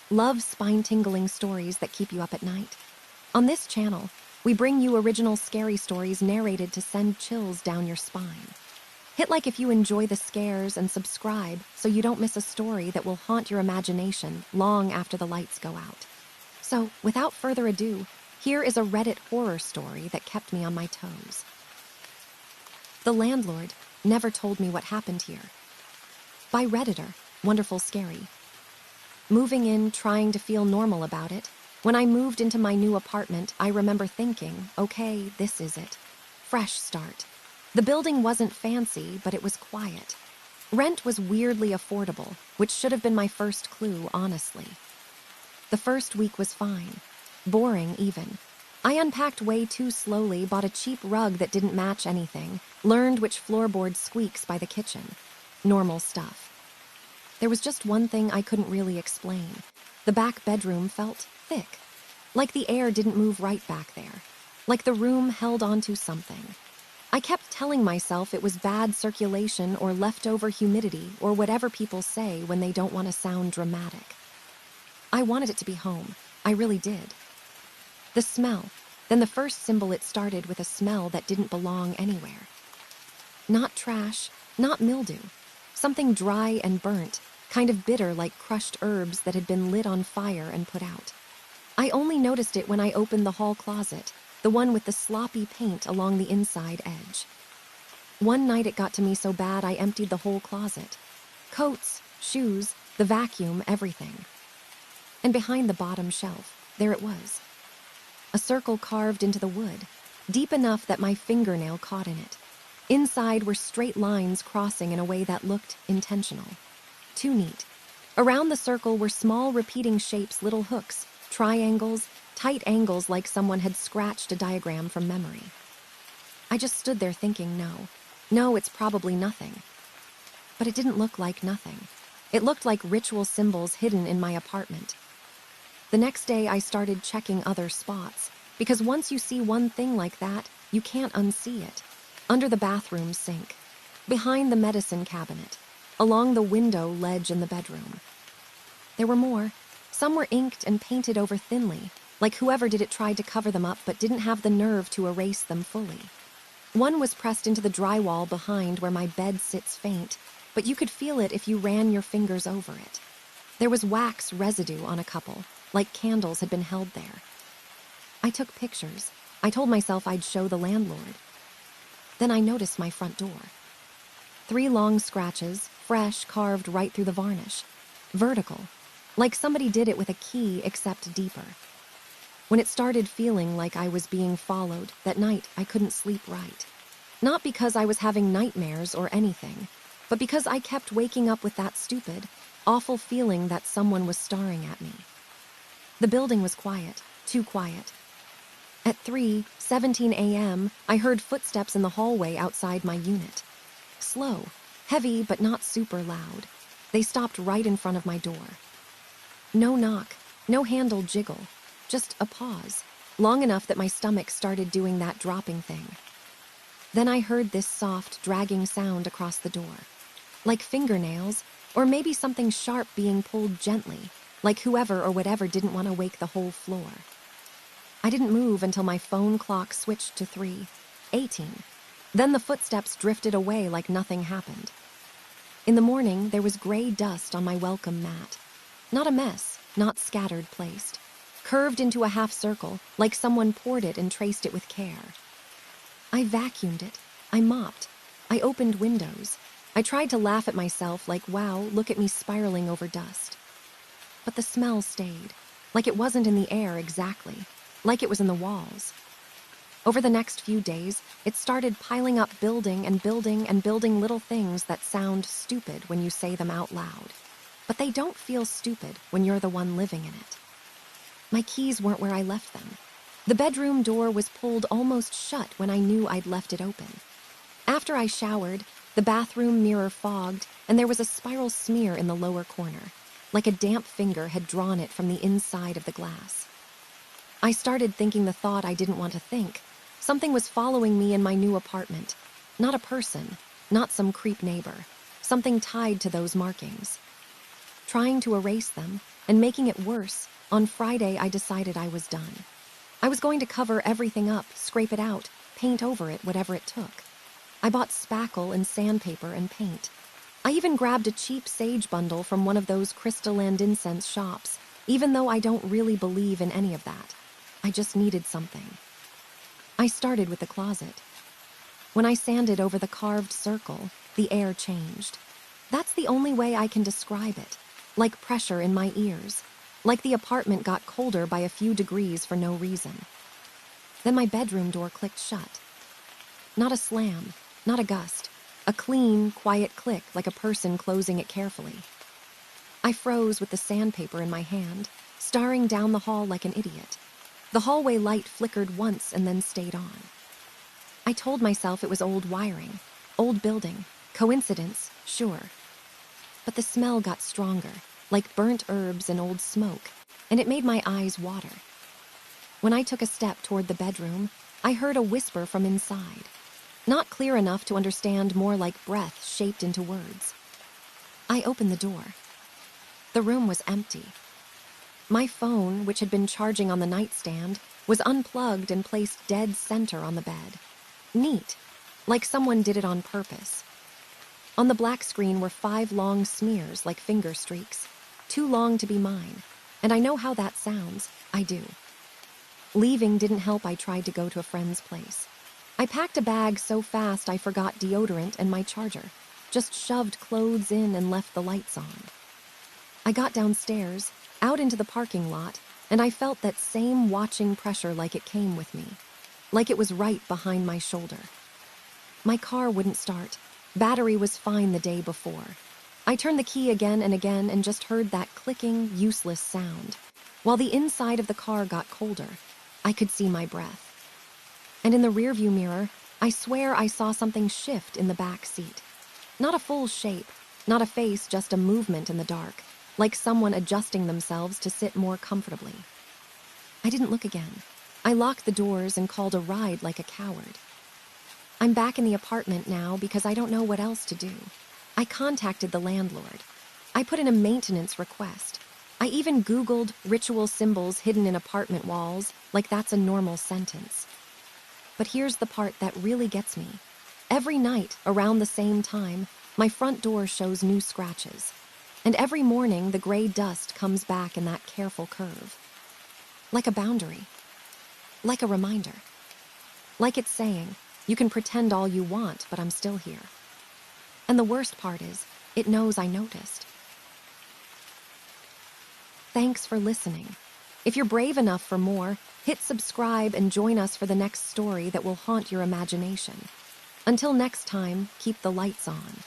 Love spine-tingling stories that keep you up at night? On this channel, we bring you original scary stories narrated to send chills down your spine. Hit like if you enjoy the scares and subscribe so you don't miss a story that will haunt your imagination long after the lights go out. So, without further ado, here is a Reddit horror story that kept me on my toes. The Landlord Never Told Me What Happened Here. By Redditor, Wonderful Scary. Moving in, trying to feel normal about it. When I moved into my new apartment, I remember thinking, okay, this is it. Fresh start. The building wasn't fancy, but it was quiet. Rent was weirdly affordable, which should have been my first clue, honestly. The first week was fine. Boring, even. I unpacked way too slowly, bought a cheap rug that didn't match anything, learned which floorboard squeaks by the kitchen. Normal stuff. There was just one thing I couldn't really explain. The back bedroom felt thick. Like the air didn't move right back there. Like the room held onto something. I kept telling myself it was bad circulation or leftover humidity or whatever people say when they don't want to sound dramatic. I wanted it to be home. I really did. The smell. Then the first symbol, it started with a smell that didn't belong anywhere. Not trash, not mildew. Something dry and burnt, kind of bitter like crushed herbs that had been lit on fire and put out. I only noticed it when I opened the hall closet, the one with the sloppy paint along the inside edge. One night it got to me so bad I emptied the whole closet. Coats, shoes, the vacuum, everything. And behind the bottom shelf, there it was. A circle carved into the wood, deep enough that my fingernail caught in it. Inside were straight lines crossing in a way that looked intentional. Too neat. Around the circle were small repeating shapes, little hooks, triangles, tight angles like someone had scratched a diagram from memory. I just stood there thinking, no, it's probably nothing. But it didn't look like nothing. It looked like ritual symbols hidden in my apartment. The next day I started checking other spots, because once you see one thing like that, you can't unsee it. Under the bathroom sink, behind the medicine cabinet, along the window ledge in the bedroom. There were more. Some were inked and painted over thinly, like whoever did it tried to cover them up but didn't have the nerve to erase them fully. One was pressed into the drywall behind where my bed sits faint, but you could feel it if you ran your fingers over it. There was wax residue on a couple, like candles had been held there. I took pictures. I told myself I'd show the landlord. Then I noticed my front door. 3 long scratches, fresh, carved right through the varnish. Vertical, like somebody did it with a key except deeper. When it started feeling like I was being followed, that night I couldn't sleep right. Not because I was having nightmares or anything, but because I kept waking up with that stupid, awful feeling that someone was staring at me. The building was quiet, too quiet. At 3:17 a.m., I heard footsteps in the hallway outside my unit. Slow, heavy, but not super loud. They stopped right in front of my door. No knock, no handle jiggle, just a pause, long enough that my stomach started doing that dropping thing. Then I heard this soft, dragging sound across the door, like fingernails, or maybe something sharp being pulled gently, like whoever or whatever didn't want to wake the whole floor. I didn't move until my phone clock switched to 3:18. Then the footsteps drifted away like nothing happened. In the morning, there was gray dust on my welcome mat. Not a mess, not scattered placed. Curved into a half circle, like someone poured it and traced it with care. I vacuumed it. I mopped. I opened windows. I tried to laugh at myself like, wow, look at me spiraling over dust. But the smell stayed, like it wasn't in the air exactly, like it was in the walls. Over the next few days, it started piling up, building and building and building little things that sound stupid when you say them out loud. But they don't feel stupid when you're the one living in it. My keys weren't where I left them. The bedroom door was pulled almost shut when I knew I'd left it open. After I showered, the bathroom mirror fogged, and there was a spiral smear in the lower corner, like a damp finger had drawn it from the inside of the glass. I started thinking the thought I didn't want to think. Something was following me in my new apartment. Not a person, not some creep neighbor. Something tied to those markings. Trying to erase them, And making it worse, on Friday I decided I was done. I was going to cover everything up, scrape it out, paint over it, whatever it took. I bought spackle and sandpaper and paint. I even grabbed a cheap sage bundle from one of those crystalline incense shops, even though I don't really believe in any of that. I just needed something. I started with the closet. When I sanded over the carved circle, the air changed. That's the only way I can describe it. Like pressure in my ears. Like the apartment got colder by a few degrees for no reason. Then my bedroom door clicked shut. Not a slam, not a gust. A clean, quiet click like a person closing it carefully. I froze with the sandpaper in my hand, staring down the hall like an idiot. The hallway light flickered once and then stayed on. I told myself it was old wiring, old building, coincidence, sure. But the smell got stronger, like burnt herbs and old smoke, and it made my eyes water. When I took a step toward the bedroom, I heard a whisper from inside. Not clear enough to understand, more like breath shaped into words. I opened the door. The room was empty. My phone, which had been charging on the nightstand, was unplugged and placed dead center on the bed. Neat, like someone did it on purpose. On the black screen were 5 long smears like finger streaks, too long to be mine, and I know how that sounds, I do. Leaving didn't help. I tried to go to a friend's place. I packed a bag so fast I forgot deodorant and my charger, just shoved clothes in and left the lights on. I got downstairs, out into the parking lot, and I felt that same watching pressure like it came with me, like it was right behind my shoulder. My car wouldn't start. Battery was fine the day before. I turned the key again and just heard that clicking, useless sound. While the inside of the car got colder, I could see my breath. And in the rearview mirror, I swear I saw something shift in the back seat. Not a full shape, not a face, just a movement in the dark, like someone adjusting themselves to sit more comfortably. I didn't look again. I locked the doors and called a ride like a coward. I'm back in the apartment now because I don't know what else to do. I contacted the landlord. I put in a maintenance request. I even Googled ritual symbols hidden in apartment walls, like that's a normal sentence. But here's the part that really gets me. Every night, around the same time, my front door shows new scratches. And every morning, the gray dust comes back in that careful curve. Like a boundary. Like a reminder. Like it's saying, you can pretend all you want, but I'm still here. And the worst part is, it knows I noticed. Thanks for listening. If you're brave enough for more, hit subscribe and join us for the next story that will haunt your imagination. Until next time, keep the lights on.